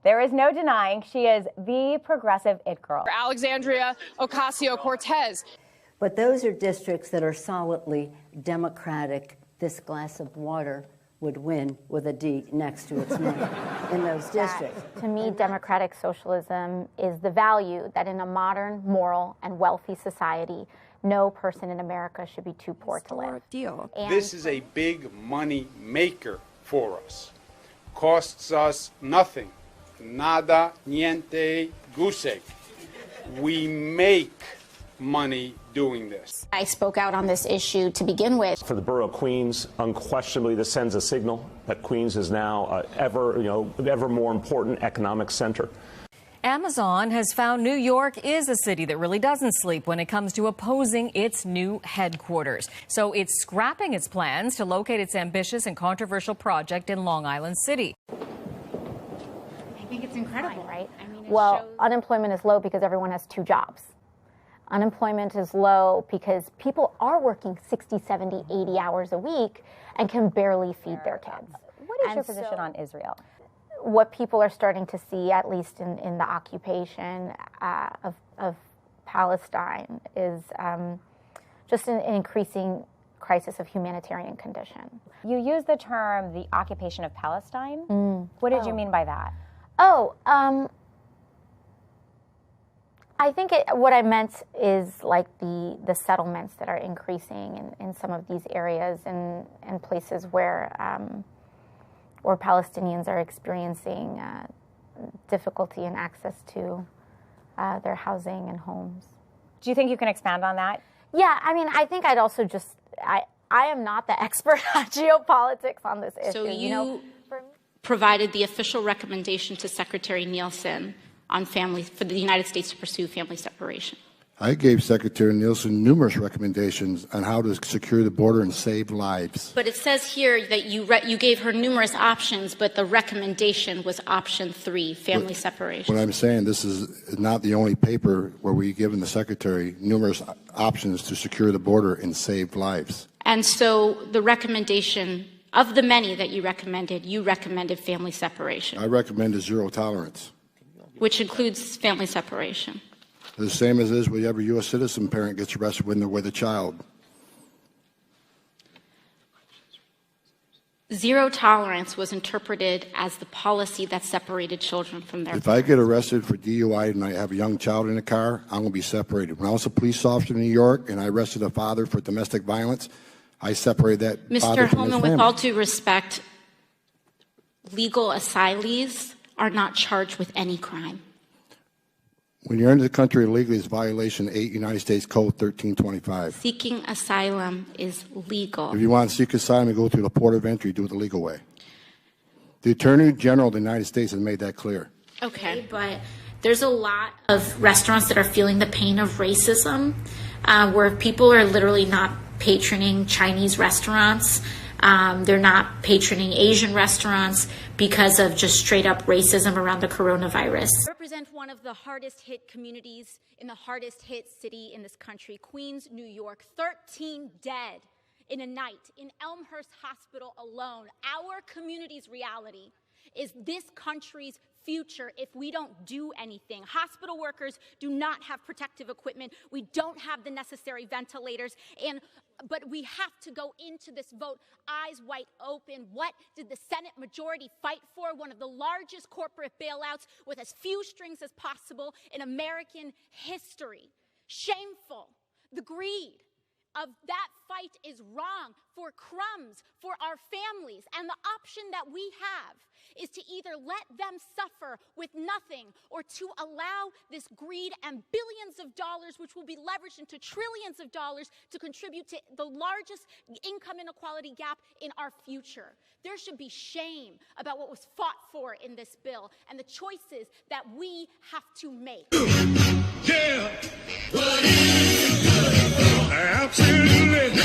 There is no denying she is the progressive it girl. Alexandria Ocasio-Cortez. But those are districts that are solidly Democratic. This glass of water would win with a D next to its name in those districts. To me, democratic socialism is the value that in a modern, moral, and wealthy society, no person in America should be too poor to live. This is a big money maker for us. Costs us nothing. Nada, niente, goose. We make money doing this. I spoke out on this issue to begin with. For the borough of Queens, unquestionably, this sends a signal that Queens is now ever more important economic center. Amazon has found New York is a city that really doesn't sleep when it comes to opposing its new headquarters. So it's scrapping its plans to locate its ambitious and controversial project in Long Island City. I think it's incredible, right? I mean, Well, unemployment is low because everyone has 2 jobs. Unemployment is low because people are working 60, 70, 80 hours a week and can barely feed their kids. What is your position on Israel? What people are starting to see, at least in the occupation of Palestine, is just an increasing crisis of humanitarian condition. You use the term the occupation of Palestine. What did you mean by that? I think what I meant is like the settlements that are increasing in some of these areas and places where Palestinians are experiencing difficulty in access to their housing and homes. Do you think you can expand on that? Yeah, I mean, I think I'd also I am not the expert on geopolitics on this issue. So you provided the official recommendation to Secretary Nielsen on for the United States to pursue family separation. I gave Secretary Nielsen numerous recommendations on how to secure the border and save lives. But it says here that you gave her numerous options, but the recommendation was option 3, family separation. What I'm saying, this is not the only paper where we've given the Secretary numerous options to secure the border and save lives. And so the recommendation, of the many that you recommended family separation. I recommended zero tolerance. Which includes family separation. The same as is with every U.S. citizen parent gets arrested when they're with a child. Zero tolerance was interpreted as the policy that separated children from their parents. If I get arrested for DUI and I have a young child in the car, I'm going to be separated. When I was a police officer in New York and I arrested a father for domestic violence, I separated that father from his family. Mr. Holman, with all due respect, legal asylees are not charged with any crime. When you're into the country illegally, it's violation 8 United States Code 1325. Seeking asylum is legal. If you want to seek asylum, you go through the port of entry, do it the legal way. The Attorney General of the United States has made that clear. Okay, but there's a lot of restaurants that are feeling the pain of racism, where people are literally not patroning Chinese restaurants. They're not patroning Asian restaurants because of just straight up racism around the coronavirus. I represent one of the hardest hit communities in the hardest hit city in this country, Queens, New York. 13 dead in a night in Elmhurst Hospital alone. Our community's reality is this country's future if we don't do anything. Hospital workers do not have protective equipment. We don't have the necessary ventilators, but we have to go into this vote eyes wide open. What did the Senate majority fight for? One of the largest corporate bailouts with as few strings as possible in American history. Shameful. The greed of that fight is wrong for crumbs, for our families. And the option that we have is to either let them suffer with nothing or to allow this greed and billions of dollars, which will be leveraged into trillions of dollars, to contribute to the largest income inequality gap in our future. There should be shame about what was fought for in this bill and the choices that we have to make. Yeah, what is good? Absolutely.